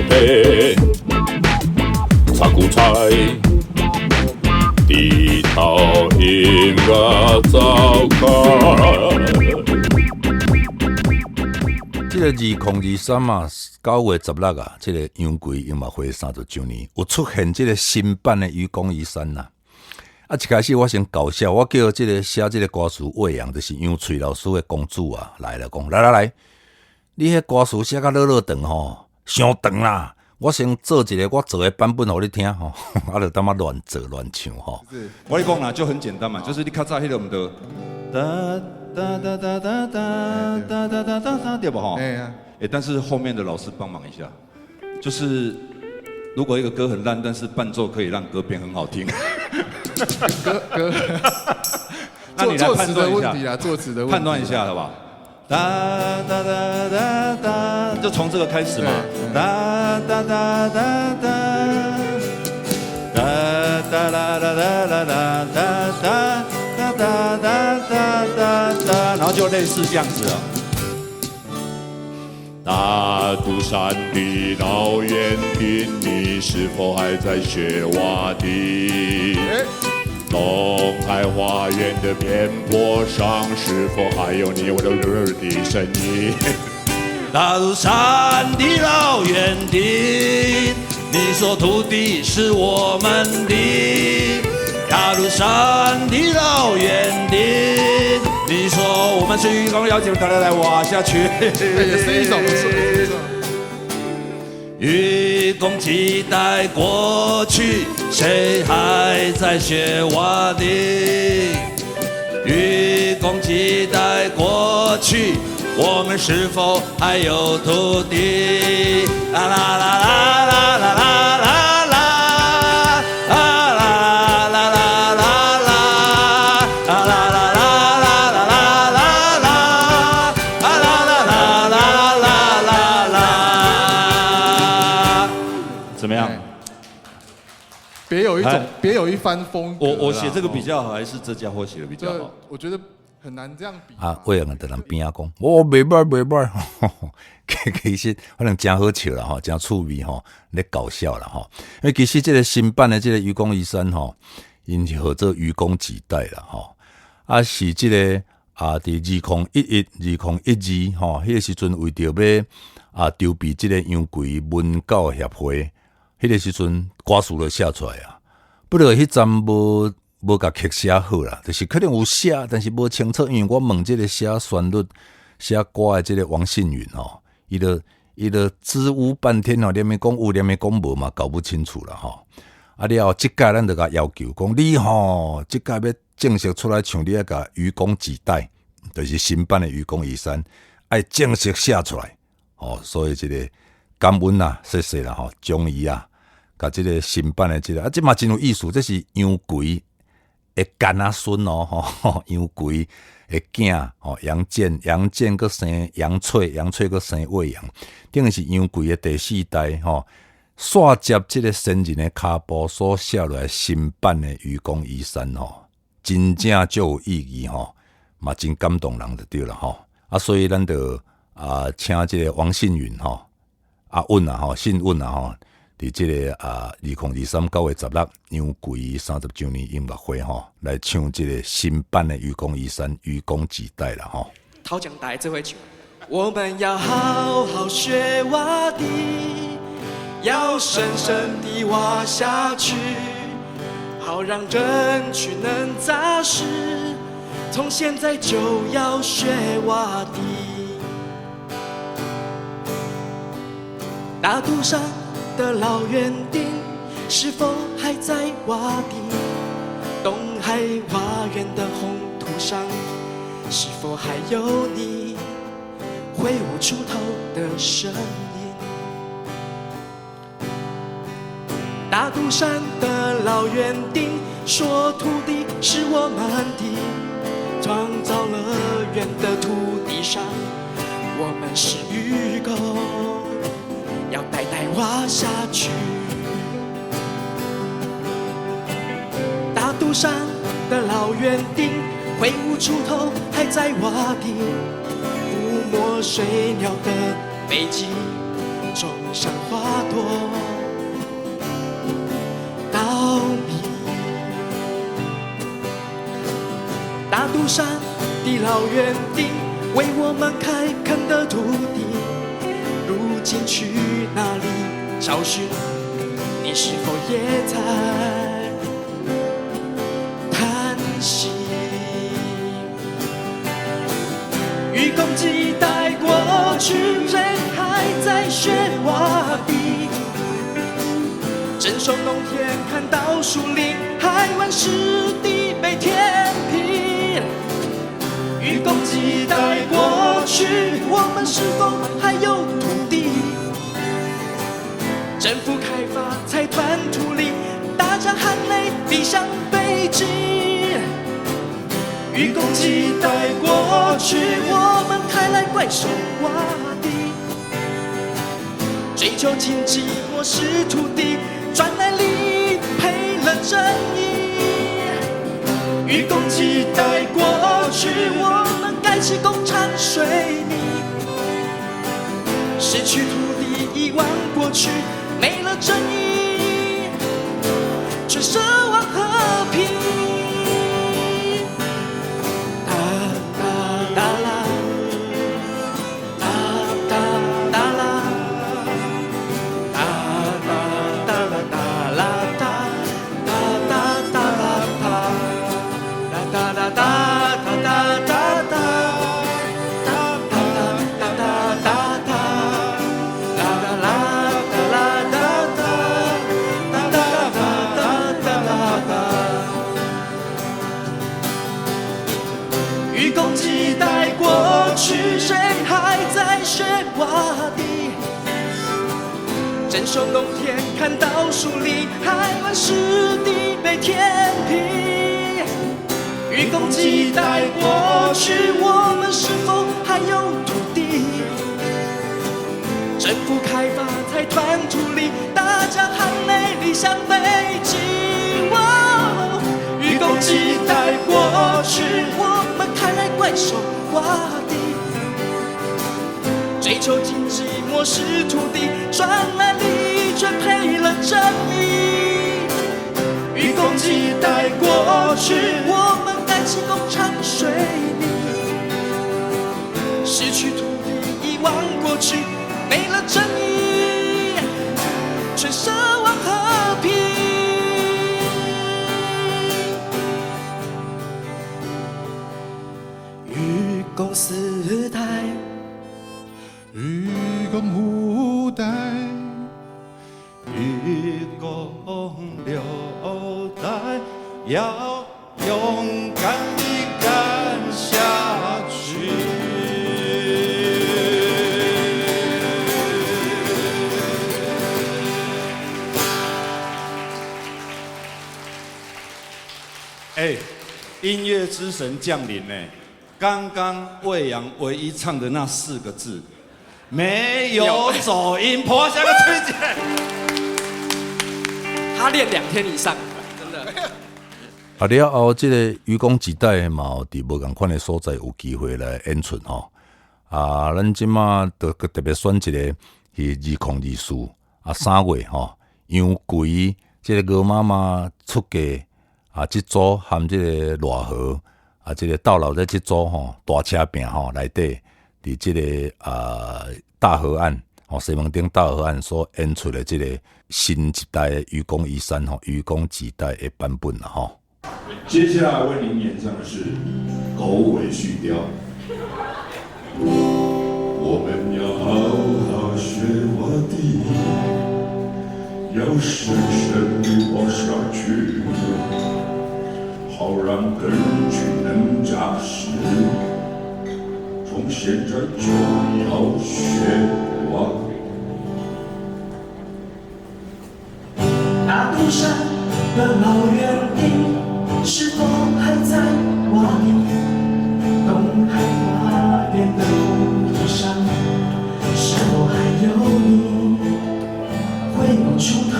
皮，插韭菜，低头音乐走开。这个2023嘛，9月16啊，这个杨贵音乐会30周年，有出现这个新版的愚公移山呐。啊，一开始我先搞笑，我叫这个写这个歌词魏阳，就是杨翠老师的公主啊，来了讲，来，你迄歌词写甲老长吼，伤长啦。我先做一个我做的版本给你听吼，啊，就他妈乱做乱唱吼。我跟你讲啦，就很简单嘛，就是你较早迄个我们的哒哒哒哒哒哒哒哒哒哒哒，对不吼？但是后面的老师帮忙一下，就是如果一个歌很烂，但是伴奏可以让歌变很好听。歌，那你来判断一下，作词的问题，判断一下好不好？哒哒哒哒哒，就从这个开始嘛。哒哒哒哒哒，哒哒啦啦啦啦啦哒哒哒哒哒哒哒，然后就类似这样子了。大肚山的老园丁，你是否还在学挖地？东海花园的边坡上，是否还有你我的身影？大肚山的老园丁，你说土地是我们的。大肚山的老园丁，你说我们是渔工，要求大家来挖下去。也是一种不错。愚公期待过去，谁还在学挖地？愚公期待过去，我们是否还有土地？啦啦啦啦啦啦啦啦。怎么样？别有一番风格。我写这个比较好，还是这家伙写的比较好？我觉得很难这样比。啊，魏阳在人边啊讲，我袂歹，其实可能真好笑啦吼，真趣味吼，咧搞笑啦吼。因为其实这个新版的这个愚公移山吼，因号做愚公几代啦吼，啊是这个啊，伫2011、2012吼，迄个时阵为着要筹备这个杨贵文教协会。迄个时阵歌词就写出来啊，不过迄阵无甲曲写好啦，就是可能有写，但是无清楚，因为我问这个写旋律、写歌的这个王信云吼，伊就支吾半天吼，连咪讲有，连咪讲无嘛，搞不清楚啦吼。啊了后，即届咱就甲要求讲，你吼，即届要正式出来唱，你要甲愚公几代，就是新版的愚公移山，爱正式写出来，哦，所以这个感恩啦，谢谢啦吼，终于啊。甲即个新版的即个即嘛真有意思，这是杨贵的干仔孙哦，吼，杨贵的囝吼，杨建搁生杨翠搁生魏阳，等于是杨贵的第4代吼，刷接即个先人的骹步所写落来新版的愚公移山吼，真正就有意义吼，嘛真感动人就对了吼，啊，所以咱就请即个王信云吼，阿允啊吼，信允啊吼。伫这个2023 9月16杨贵30周年音乐会吼，来唱这个新版的愚公移山愚公几代啦吼。头奖台这回唱，我们要好好学挖地，要深深地挖下去，好让人群能扎实。从现在就要学挖地，大肚山的老园丁是否还在挖地？东海花园的红土上，是否还有你挥舞出头的身影？大肚山的老园丁说土地是我们的，创造乐园的土地上，我们是愚公，要代代挖下去。大肚山的老园丁挥舞锄头还在挖地，抚摸水鸟的背脊，种像花朵到你。大肚山的老园地，为我们开垦的土地，如今去哪里找寻？你是否也在叹息？愚公几代过去，人还在学挖地，镇守农田，看到树林，海湾湿地被填平。愚公几代过去，我们是否还有土地？政府开发财团土地，大家含泪逼向北极。愚公几代过去，我们开来怪兽挖地，追求经济漠视土地，赚来利赔了正义。愚公几代过去，我们盖起工厂水泥，失去土地遗忘过去，没了正义，却奢望和平。愚公几代过去，谁还在学挖地？镇守农田，看到树林，海湾湿地被填平。愚公几代过去，我们是否还有土地？政府开发财团土地，大家含泪离向北极。愚公几代过去，我们开来怪兽挖地，追求经济漠视土地，赚来利却赔了正义。愚公几代过去，我们盖起工厂水泥，失去土地遗忘过去，没了正义，却奢望和平。愚公四代，愚公五代，愚公六代，要勇敢地干下去。音乐之神降临呢！刚刚魏阳唯一唱的那4个字，没有走音，破下个推荐。他练2天以上，真的。了后，这个愚公几代嘛，伫无共款的所在有机会来演出吼。咱即马特别选一个是20243月吼，杨贵这个鹅妈妈出嫁这组含这个赖和这个到老在这组吼大车饼吼内底，伫这个大河岸西门町大河岸所演出的这个新一代的愚公移山吼，愚公几代的版本啦吼。接下来为您演唱的是狗尾续貂。我们要好好学挖地，要深深地挖下去，好让人群能扎实。从现在就要学挖。大肚山的老园地，是否还在挖地？东海花园的土地上，是否还有你会冒出头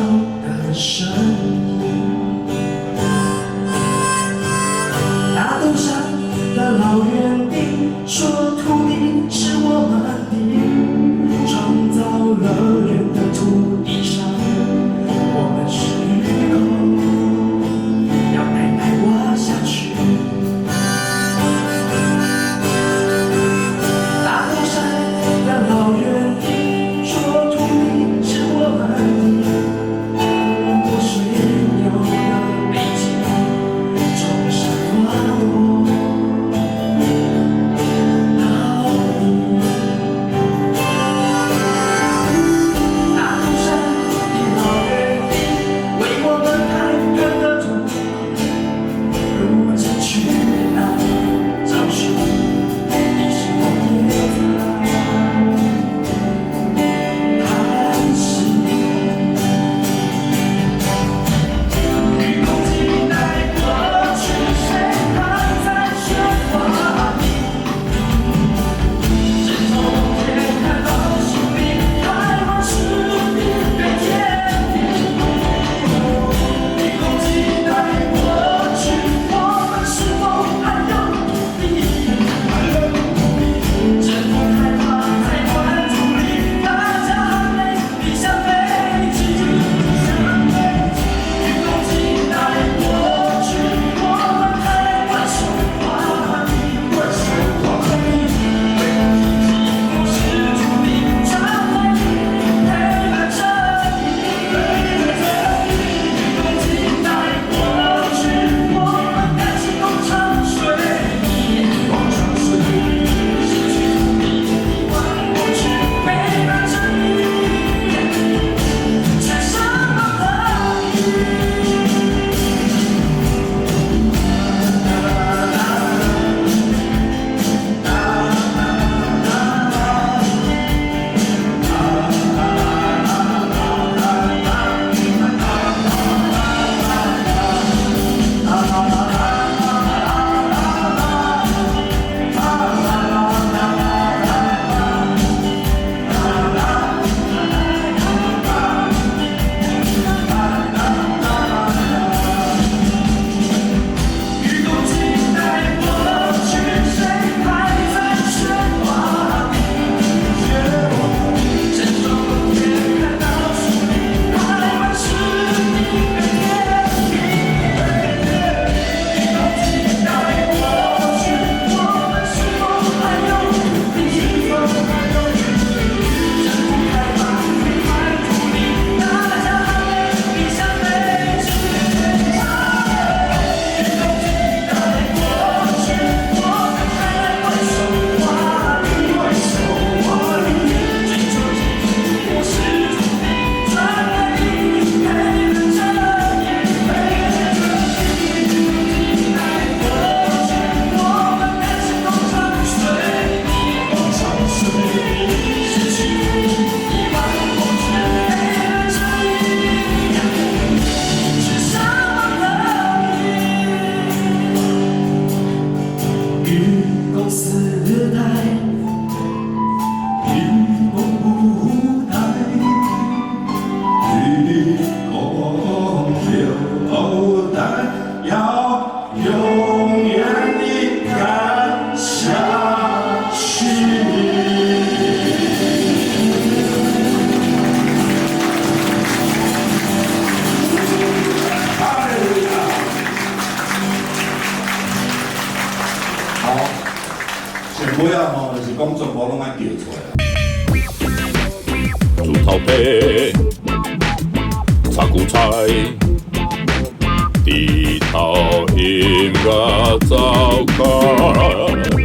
的声音？大肚山的老园地，说土地是我们的，创造了尾啊吼，就是讲全部拢爱叫出来。猪头皮，炒韭菜，低头音乐走开。